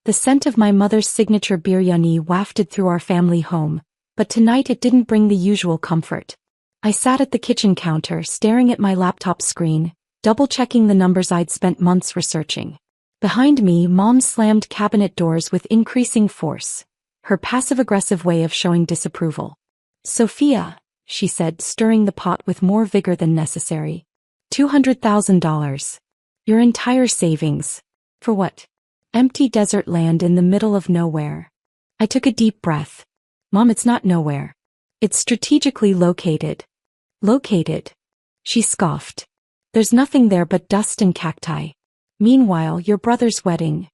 The scent of my mother's signature biryani wafted through our family home, but tonight it didn't bring the usual comfort. I sat at the kitchen counter staring at my laptop screen, double-checking the numbers I'd spent months researching. Behind me, Mom slammed cabinet doors with increasing force, her passive-aggressive way of showing disapproval. "Sophia," she said, stirring the pot with more vigor than necessary. $200,000. Your entire savings. For what? Empty desert land in the middle of nowhere. I took a deep breath. "Mom, it's not nowhere. It's strategically located." "Located?" She scoffed. "There's nothing there but dust and cacti. Meanwhile, your brother's wedding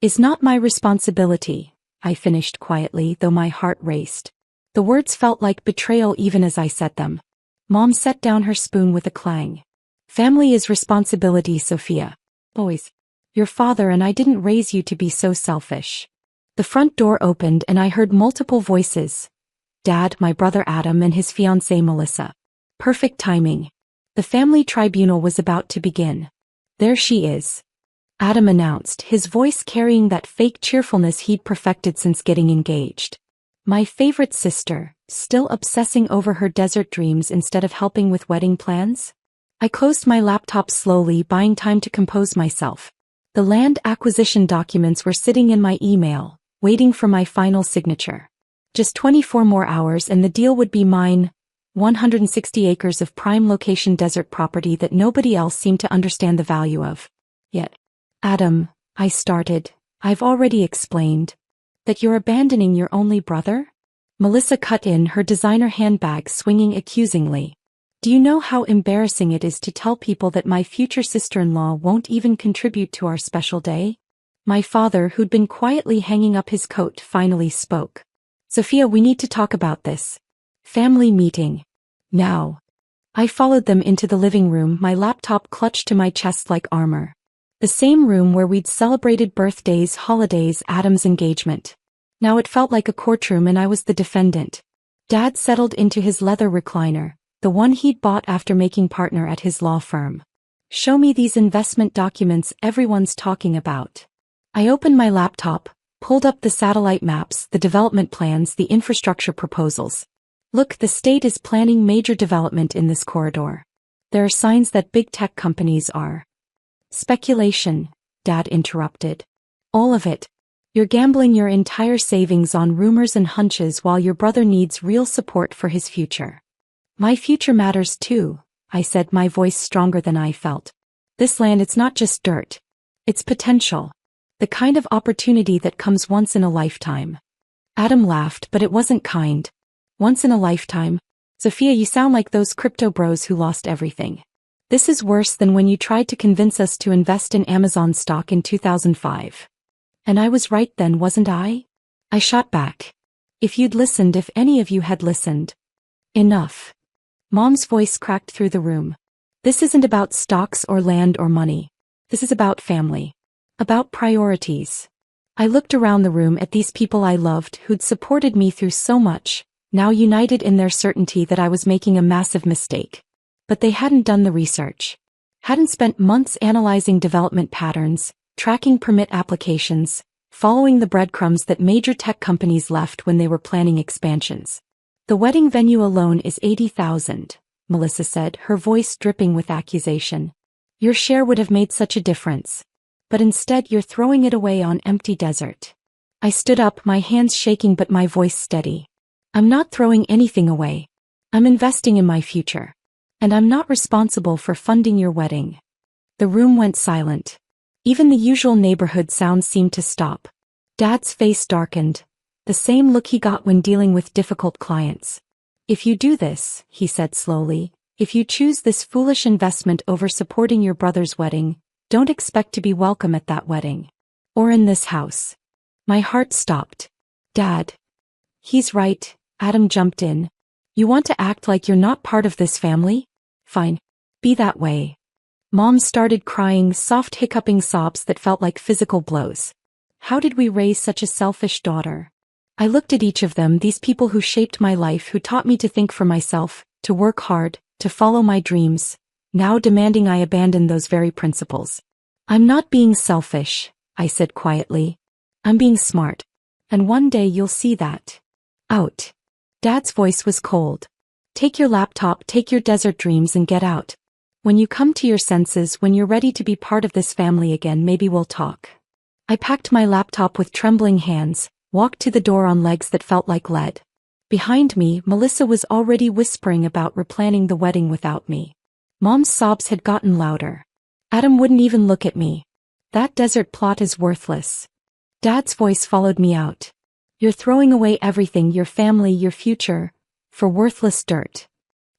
is not my responsibility," I finished quietly, though my heart raced. The words felt like betrayal even as I said them. Mom set down her spoon with a clang. "Family is responsibility, Sophia. Boys. Your father and I didn't raise you to be so selfish." The front door opened and I heard multiple voices. Dad, my brother Adam, and his fiancée Melissa. Perfect timing. The family tribunal was about to begin. "There she is," Adam announced, his voice carrying that fake cheerfulness he'd perfected since getting engaged. My favorite sister, still obsessing over her desert dreams instead of helping with wedding plans? I closed my laptop slowly, buying time to compose myself. The land acquisition documents were sitting in my email, waiting for my final signature. Just 24 more hours and the deal would be mine. 160 acres of prime location desert property that nobody else seemed to understand the value of. Yet, "Adam," I started, "I've already explained that you're abandoning your only brother?" Melissa cut in, her designer handbag swinging accusingly. "Do you know how embarrassing it is to tell people that my future sister-in-law won't even contribute to our special day?" My father, who'd been quietly hanging up his coat, finally spoke. "Sophia, we need to talk about this. Family meeting. Now." I followed them into the living room, my laptop clutched to my chest like armor. The same room where we'd celebrated birthdays, holidays, Adam's engagement. Now it felt like a courtroom and I was the defendant. Dad settled into his leather recliner, the one he'd bought after making partner at his law firm. "Show me these investment documents everyone's talking about." I opened my laptop, pulled up the satellite maps, the development plans, the infrastructure proposals. "Look, the state is planning major development in this corridor. There are signs that big tech companies are." "Speculation," Dad interrupted. "All of it. You're gambling your entire savings on rumors and hunches while your brother needs real support for his future." "My future matters too," I said, my voice stronger than I felt. "This land, it's not just dirt. It's potential. The kind of opportunity that comes once in a lifetime." Adam laughed, but it wasn't kind. "Once in a lifetime? Sophia, you sound like those crypto bros who lost everything. This is worse than when you tried to convince us to invest in Amazon stock in 2005. And I was right then, wasn't I?" I shot back. "If you'd listened, if any of you had listened." "Enough." Mom's voice cracked through the room. "This isn't about stocks or land or money. This is about family. About priorities." I looked around the room at these people I loved who'd supported me through so much, now united in their certainty that I was making a massive mistake. But they hadn't done the research. Hadn't spent months analyzing development patterns, tracking permit applications, following the breadcrumbs that major tech companies left when they were planning expansions. "The wedding venue alone is $80,000, Melissa said, her voice dripping with accusation. "Your share would have made such a difference. But instead you're throwing it away on empty desert." I stood up, my hands shaking but my voice steady. "I'm not throwing anything away. I'm investing in my future. And I'm not responsible for funding your wedding." The room went silent. Even the usual neighborhood sounds seemed to stop. Dad's face darkened, the same look he got when dealing with difficult clients. "If you do this," he said slowly, "if you choose this foolish investment over supporting your brother's wedding, don't expect to be welcome at that wedding. Or in this house." My heart stopped. "Dad." "He's right," Adam jumped in. "You want to act like you're not part of this family? Fine. Be that way." Mom started crying, soft hiccuping sobs that felt like physical blows. How did we raise such a selfish daughter? I looked at each of them, these people who shaped my life, who taught me to think for myself, to work hard, to follow my dreams, now demanding I abandon those very principles. "I'm not being selfish," I said quietly. I'm being smart. And one day you'll see that. Out. Dad's voice was cold. Take your laptop, take your desert dreams and get out. When you come to your senses, when you're ready to be part of this family again, maybe we'll talk. I packed my laptop with trembling hands, walked to the door on legs that felt like lead. Behind me, Melissa was already whispering about replanning the wedding without me. Mom's sobs had gotten louder. Adam wouldn't even look at me. That desert plot is worthless. Dad's voice followed me out. You're throwing away everything, your family, your future, for worthless dirt.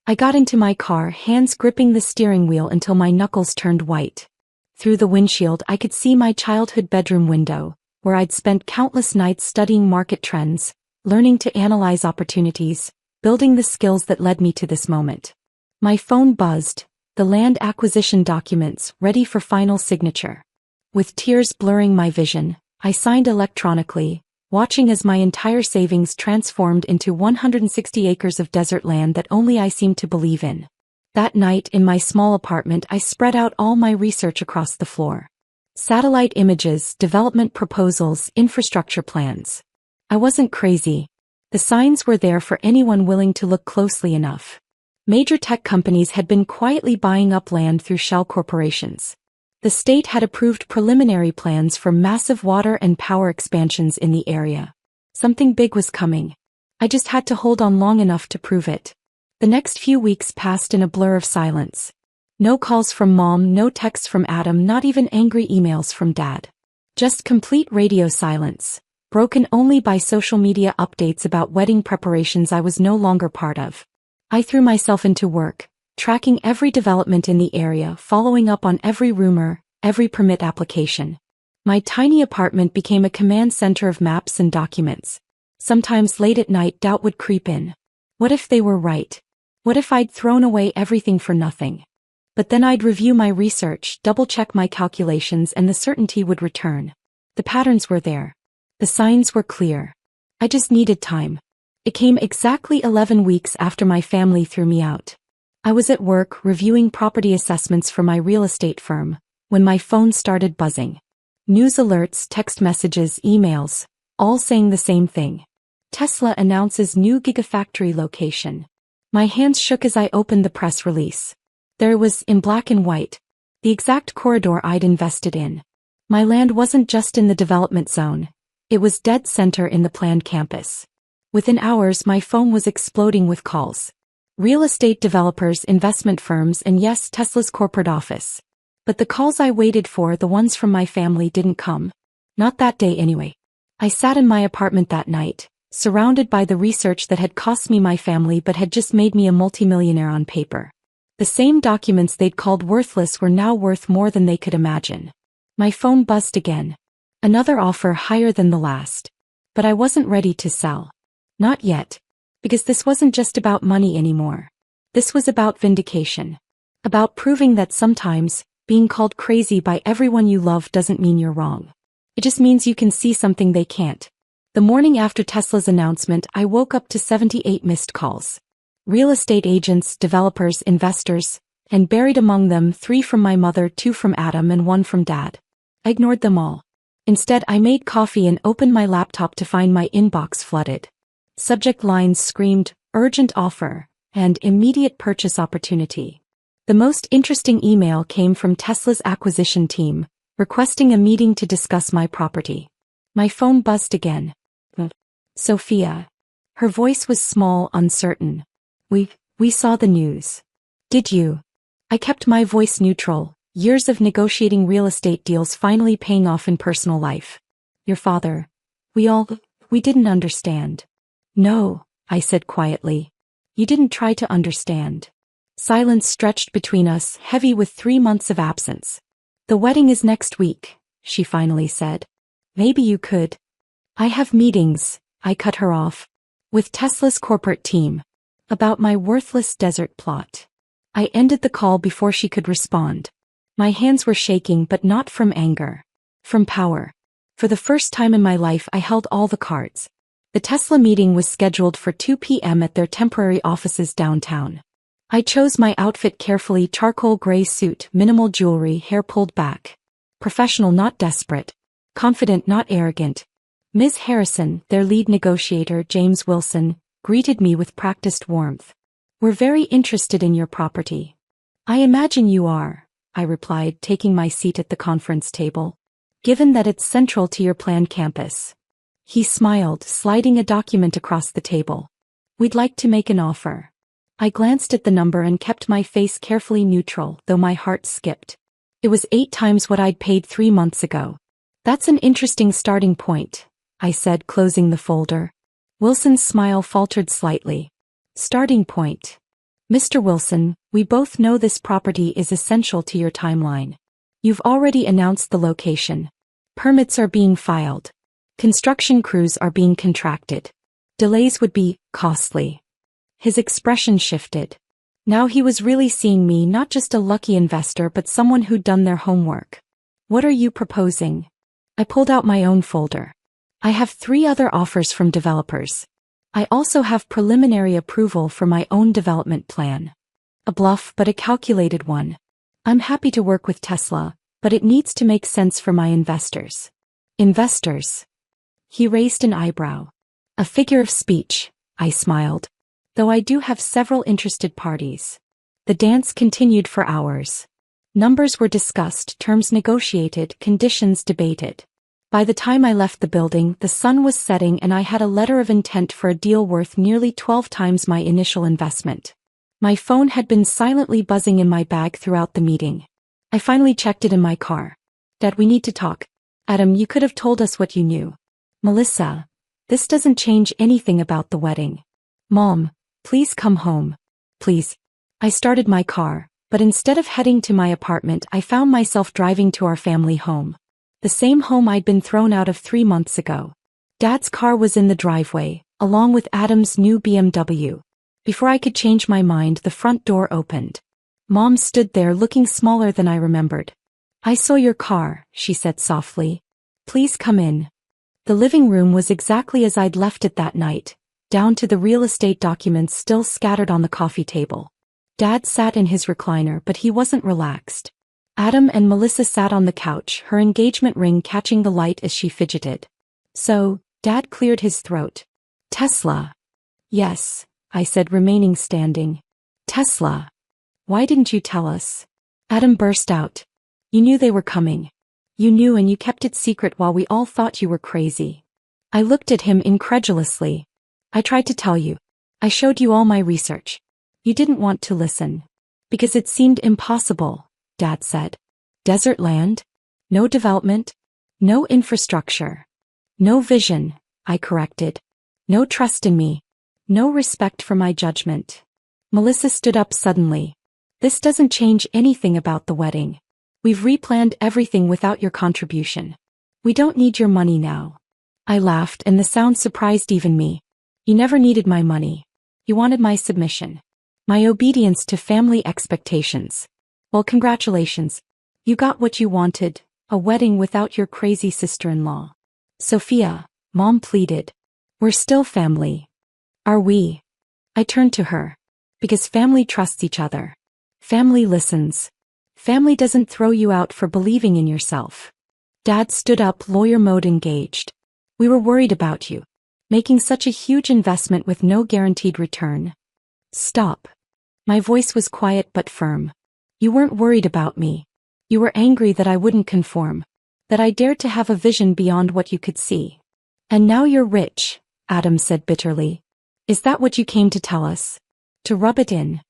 I got into my car, hands gripping the steering wheel until my knuckles turned white. Through the windshield I could see my childhood bedroom window, where I'd spent countless nights studying market trends, learning to analyze opportunities, building the skills that led me to this moment. My phone buzzed, the land acquisition documents ready for final signature. With tears blurring my vision, I signed electronically, watching as my entire savings transformed into 160 acres of desert land that only I seemed to believe in. That night in my small apartment I spread out all my research across the floor. Satellite images, development proposals, infrastructure plans. I wasn't crazy. The signs were there for anyone willing to look closely enough. Major tech companies had been quietly buying up land through shell corporations. The state had approved preliminary plans for massive water and power expansions in the area. Something big was coming. I just had to hold on long enough to prove it. The next few weeks passed in a blur of silence. No calls from Mom, no texts from Adam, not even angry emails from Dad. Just complete radio silence, broken only by social media updates about wedding preparations I was no longer part of. I threw myself into work, tracking every development in the area, following up on every rumor, every permit application. My tiny apartment became a command center of maps and documents. Sometimes late at night doubt would creep in. What if they were right? What if I'd thrown away everything for nothing? But then I'd review my research, double-check my calculations, and the certainty would return. The patterns were there. The signs were clear. I just needed time. It came exactly 11 weeks after my family threw me out. I was at work reviewing property assessments for my real estate firm, when my phone started buzzing. News alerts, text messages, emails, all saying the same thing. Tesla announces new gigafactory location. My hands shook as I opened the press release. There it was, in black and white, the exact corridor I'd invested in. My land wasn't just in the development zone, it was dead center in the planned campus. Within hours my phone was exploding with calls. Real estate developers, investment firms, and yes, Tesla's corporate office. But the calls I waited for, the ones from my family, didn't come. Not that day anyway. I sat in my apartment that night, surrounded by the research that had cost me my family but had just made me a multimillionaire on paper. The same documents they'd called worthless were now worth more than they could imagine. My phone buzzed again. Another offer higher than the last. But I wasn't ready to sell. Not yet. Because this wasn't just about money anymore. This was about vindication. About proving that sometimes, being called crazy by everyone you love doesn't mean you're wrong. It just means you can see something they can't. The morning after Tesla's announcement, I woke up to 78 missed calls. Real estate agents, developers, investors, and buried among them 3 from my mother, 2 from Adam, and 1 from Dad. I ignored them all. Instead, I made coffee and opened my laptop to find my inbox flooded. Subject lines screamed, urgent offer, and immediate purchase opportunity. The most interesting email came from Tesla's acquisition team, requesting a meeting to discuss my property. My phone buzzed again. Sophia. Her voice was small, uncertain. We saw the news. Did you? I kept my voice neutral, years of negotiating real estate deals finally paying off in personal life. Your father. We didn't understand. No, I said quietly. You didn't try to understand. Silence stretched between us, heavy with 3 months of absence. The wedding is next week, she finally said. Maybe you could. I have meetings, I cut her off. With Tesla's corporate team. About my worthless desert plot. I ended the call before she could respond. My hands were shaking, but not from anger. From power. For the first time in my life I held all the cards. The Tesla meeting was scheduled for 2 p.m. at their temporary offices downtown. I chose my outfit carefully, charcoal gray suit, minimal jewelry, hair pulled back. Professional, not desperate. Confident, not arrogant. Ms. Harrison, their lead negotiator, James Wilson, greeted me with practiced warmth. We're very interested in your property. I imagine you are, I replied, taking my seat at the conference table. Given that it's central to your planned campus. He smiled, sliding a document across the table. We'd like to make an offer. I glanced at the number and kept my face carefully neutral, though my heart skipped. It was 8 times what I'd paid 3 months ago. That's an interesting starting point, I said, closing the folder. Wilson's smile faltered slightly. Starting point. Mr. Wilson, we both know this property is essential to your timeline. You've already announced the location. Permits are being filed. Construction crews are being contracted. Delays would be costly. His expression shifted. Now he was really seeing me not just a lucky investor but someone who'd done their homework. What are you proposing? I pulled out my own folder. I have 3 other offers from developers. I also have preliminary approval for my own development plan. A bluff but a calculated one. I'm happy to work with Tesla, but it needs to make sense for my investors. Investors? He raised an eyebrow. A figure of speech, I smiled. Though I do have several interested parties. The dance continued for hours. Numbers were discussed, terms negotiated, conditions debated. By the time I left the building, the sun was setting and I had a letter of intent for a deal worth nearly 12 times my initial investment. My phone had been silently buzzing in my bag throughout the meeting. I finally checked it in my car. Dad, we need to talk. Adam, you could have told us what you knew. Melissa, this doesn't change anything about the wedding. Mom, please come home. Please. I started my car, but instead of heading to my apartment, I found myself driving to our family home. The same home I'd been thrown out of 3 months ago. Dad's car was in the driveway, along with Adam's new BMW. Before I could change my mind, the front door opened. Mom stood there looking smaller than I remembered. I saw your car, she said softly. Please come in. The living room was exactly as I'd left it that night, down to the real estate documents still scattered on the coffee table. Dad sat in his recliner, but he wasn't relaxed. Adam and Melissa sat on the couch, her engagement ring catching the light as she fidgeted. So, Dad cleared his throat. Tesla. Yes, I said, remaining standing. Tesla. Why didn't you tell us? Adam burst out. You knew they were coming. You knew and you kept it secret while we all thought you were crazy. I looked at him incredulously. I tried to tell you. I showed you all my research. You didn't want to listen. Because it seemed impossible, Dad said. Desert land? No development? No infrastructure. No vision, I corrected. No trust in me. No respect for my judgment. Melissa stood up suddenly. This doesn't change anything about the wedding. We've replanned everything without your contribution. We don't need your money now. I laughed and the sound surprised even me. You never needed my money. You wanted my submission. My obedience to family expectations. Well, congratulations. You got what you wanted, a wedding without your crazy sister-in-law. Sophia, Mom pleaded. We're still family. Are we? I turned to her. Because family trusts each other. Family listens. Family doesn't throw you out for believing in yourself. Dad stood up, lawyer mode engaged. We were worried about you. Making such a huge investment with no guaranteed return. Stop. My voice was quiet but firm. You weren't worried about me. You were angry that I wouldn't conform. That I dared to have a vision beyond what you could see. And now you're rich, Adam said bitterly. Is that what you came to tell us? To rub it in?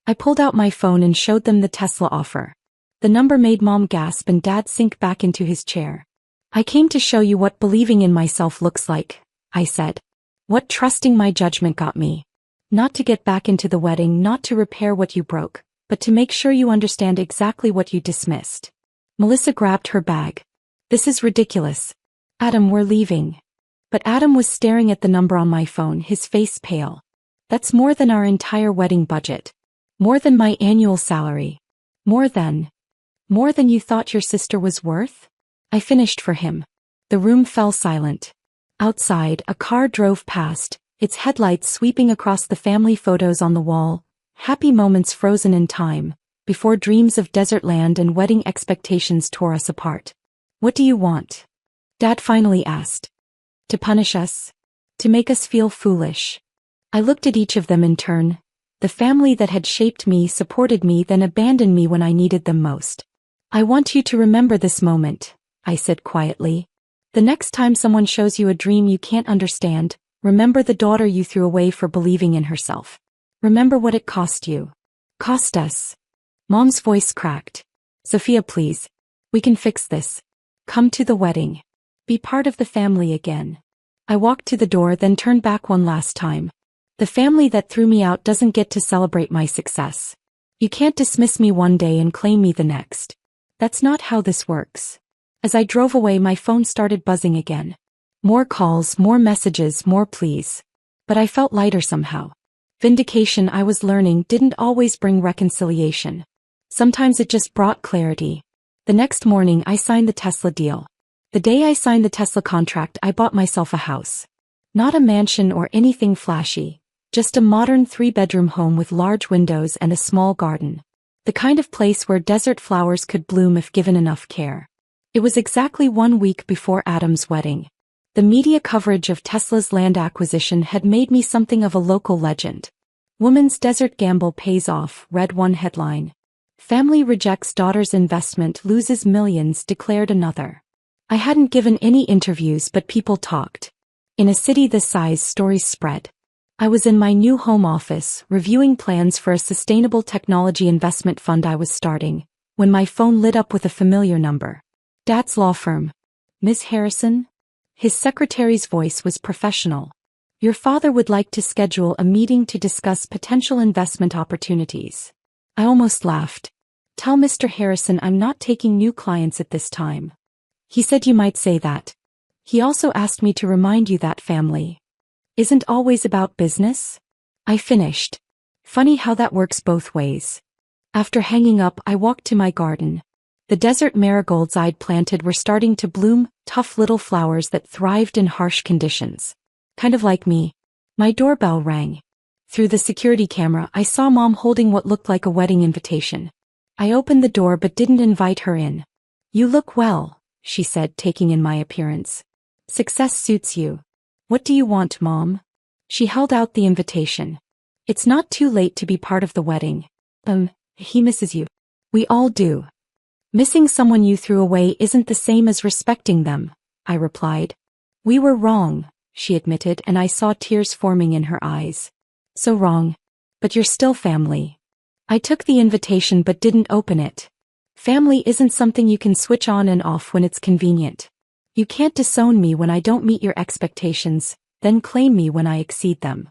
I pulled out my phone and showed them the Tesla offer. The number made Mom gasp and Dad sink back into his chair. I came to show you what believing in myself looks like, I said. What trusting my judgment got me. Not to get back into the wedding, not to repair what you broke, but to make sure you understand exactly what you dismissed. Melissa grabbed her bag. This is ridiculous. Adam, we're leaving. But Adam was staring at the number on my phone, his face pale. That's more than our entire wedding budget. More than my annual salary. More than you thought your sister was worth? I finished for him. The room fell silent. Outside, a car drove past, its headlights sweeping across the family photos on the wall, happy moments frozen in time, before dreams of desert land and wedding expectations tore us apart. What do you want? Dad finally asked. To punish us? To make us feel foolish? I looked at each of them in turn. The family that had shaped me, supported me, then abandoned me when I needed them most. I want you to remember this moment, I said quietly. The next time someone shows you a dream you can't understand, remember the daughter you threw away for believing in herself. Remember what it cost you. Cost us. Mom's voice cracked. Sophia, please. We can fix this. Come to the wedding. Be part of the family again. I walked to the door, then turned back one last time. The family that threw me out doesn't get to celebrate my success. You can't dismiss me one day and claim me the next. That's not how this works. As I drove away, my phone started buzzing again. More calls, more messages, more pleas. But I felt lighter somehow. Vindication, I was learning, didn't always bring reconciliation. Sometimes it just brought clarity. The next morning I signed the Tesla deal. The day I signed the Tesla contract, I bought myself a house. Not a mansion or anything flashy, just a modern 3-bedroom home with large windows and a small garden. The kind of place where desert flowers could bloom if given enough care. It was exactly 1 week before Adam's wedding. The media coverage of Tesla's land acquisition had made me something of a local legend. Woman's desert gamble pays off, read one headline. Family rejects daughter's investment, loses millions, declared another. I hadn't given any interviews, but people talked. In a city this size, stories spread. I was in my new home office, reviewing plans for a sustainable technology investment fund I was starting, when my phone lit up with a familiar number. Dad's law firm. Ms. Harrison? His secretary's voice was professional. Your father would like to schedule a meeting to discuss potential investment opportunities. I almost laughed. Tell Mr. Harrison I'm not taking new clients at this time. He said you might say that. He also asked me to remind you that family isn't always about business. I finished. Funny how that works both ways. After hanging up, I walked to my garden. The desert marigolds I'd planted were starting to bloom, tough little flowers that thrived in harsh conditions. Kind of like me. My doorbell rang. Through the security camera, I saw Mom holding what looked like a wedding invitation. I opened the door but didn't invite her in. You look well, she said, taking in my appearance. Success suits you. What do you want, Mom? She held out the invitation. It's not too late to be part of the wedding. He misses you. We all do. Missing someone you threw away isn't the same as respecting them, I replied. We were wrong, she admitted, and I saw tears forming in her eyes. So wrong. But you're still family. I took the invitation but didn't open it. Family isn't something you can switch on and off when it's convenient. You can't disown me when I don't meet your expectations, then claim me when I exceed them.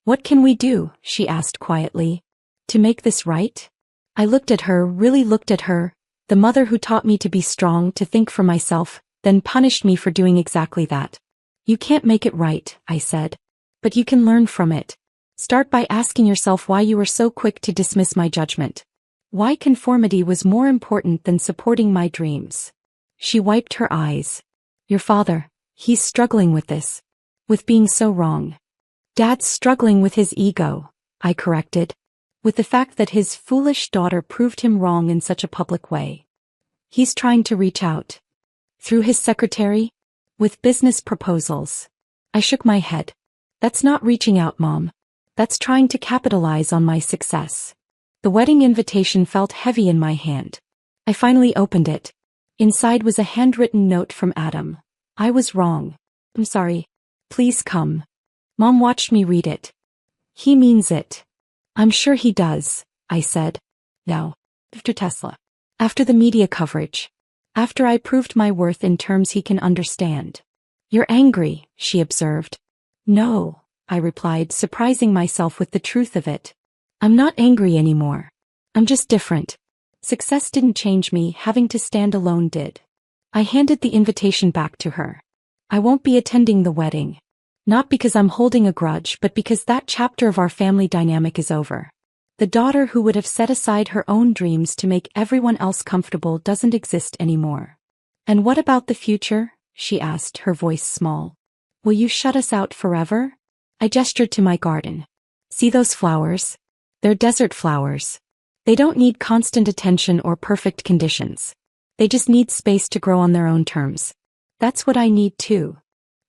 What can we do, she asked quietly, to make this right? I looked at her, really looked at her, the mother who taught me to be strong, to think for myself, then punished me for doing exactly that. You can't make it right, I said. But you can learn from it. Start by asking yourself why you were so quick to dismiss my judgment. Why conformity was more important than supporting my dreams. She wiped her eyes. Your father, he's struggling with this. With being so wrong. Dad's struggling with his ego, I corrected. With the fact that his foolish daughter proved him wrong in such a public way. He's trying to reach out. Through his secretary? With business proposals. I shook my head. That's not reaching out, Mom. That's trying to capitalize on my success. The wedding invitation felt heavy in my hand. I finally opened it. Inside was a handwritten note from Adam. I was wrong. I'm sorry. Please come. Mom watched me read it. He means it. I'm sure he does, I said. No. After Tesla. After the media coverage. After I proved my worth in terms he can understand. You're angry, she observed. No, I replied, surprising myself with the truth of it. I'm not angry anymore. I'm just different. Success didn't change me, having to stand alone did. I handed the invitation back to her. I won't be attending the wedding. Not because I'm holding a grudge, but because that chapter of our family dynamic is over. The daughter who would have set aside her own dreams to make everyone else comfortable doesn't exist anymore. And what about the future? She asked, her voice small. Will you shut us out forever? I gestured to my garden. See those flowers? They're desert flowers. They don't need constant attention or perfect conditions. They just need space to grow on their own terms. That's what I need too.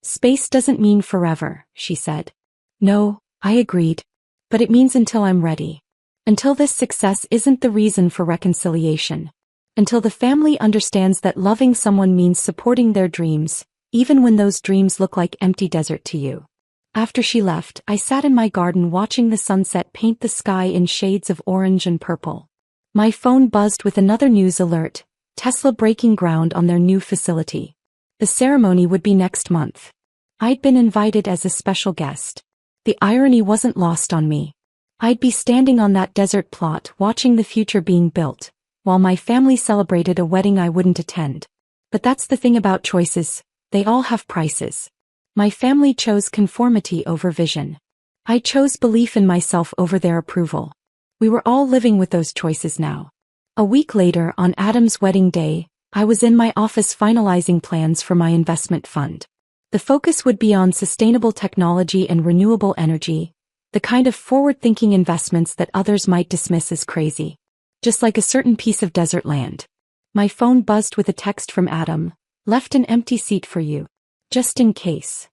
Space doesn't mean forever, she said. No, I agreed. But it means until I'm ready. Until this success isn't the reason for reconciliation. Until the family understands that loving someone means supporting their dreams, even when those dreams look like empty desert to you. After she left, I sat in my garden watching the sunset paint the sky in shades of orange and purple. My phone buzzed with another news alert: Tesla breaking ground on their new facility. The ceremony would be next month. I'd been invited as a special guest. The irony wasn't lost on me. I'd be standing on that desert plot watching the future being built, while my family celebrated a wedding I wouldn't attend. But that's the thing about choices, they all have prices. My family chose conformity over vision. I chose belief in myself over their approval. We were all living with those choices now. A week later, on Adam's wedding day, I was in my office finalizing plans for my investment fund. The focus would be on sustainable technology and renewable energy, the kind of forward-thinking investments that others might dismiss as crazy. Just like a certain piece of desert land. My phone buzzed with a text from Adam: "Left an empty seat for you. Just in case."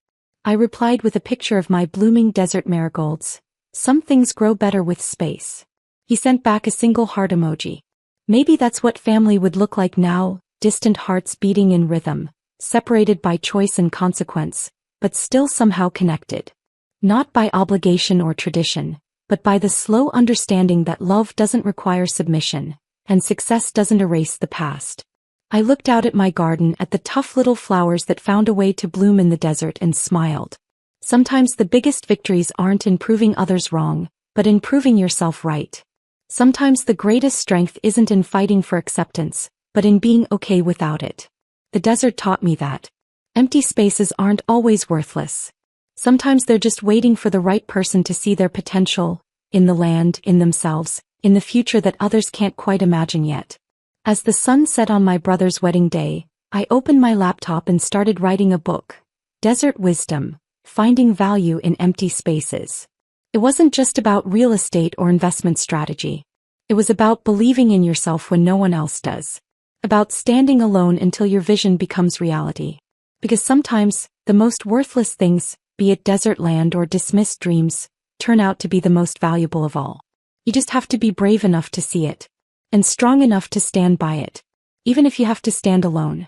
I replied with a picture of my blooming desert marigolds. "Some things grow better with space." He sent back a single heart emoji. Maybe that's what family would look like now, distant hearts beating in rhythm, separated by choice and consequence, but still somehow connected. Not by obligation or tradition, but by the slow understanding that love doesn't require submission, and success doesn't erase the past. I looked out at my garden at the tough little flowers that found a way to bloom in the desert and smiled. Sometimes the biggest victories aren't in proving others wrong, but in proving yourself right. Sometimes the greatest strength isn't in fighting for acceptance, but in being okay without it. The desert taught me that. Empty spaces aren't always worthless. Sometimes they're just waiting for the right person to see their potential, in the land, in themselves, in the future that others can't quite imagine yet. As the sun set on my brother's wedding day, I opened my laptop and started writing a book, Desert Wisdom: Finding Value in Empty Spaces. It wasn't just about real estate or investment strategy. It was about believing in yourself when no one else does. About standing alone until your vision becomes reality. Because sometimes, the most worthless things, be it desert land or dismissed dreams, turn out to be the most valuable of all. You just have to be brave enough to see it. And strong enough to stand by it. Even if you have to stand alone.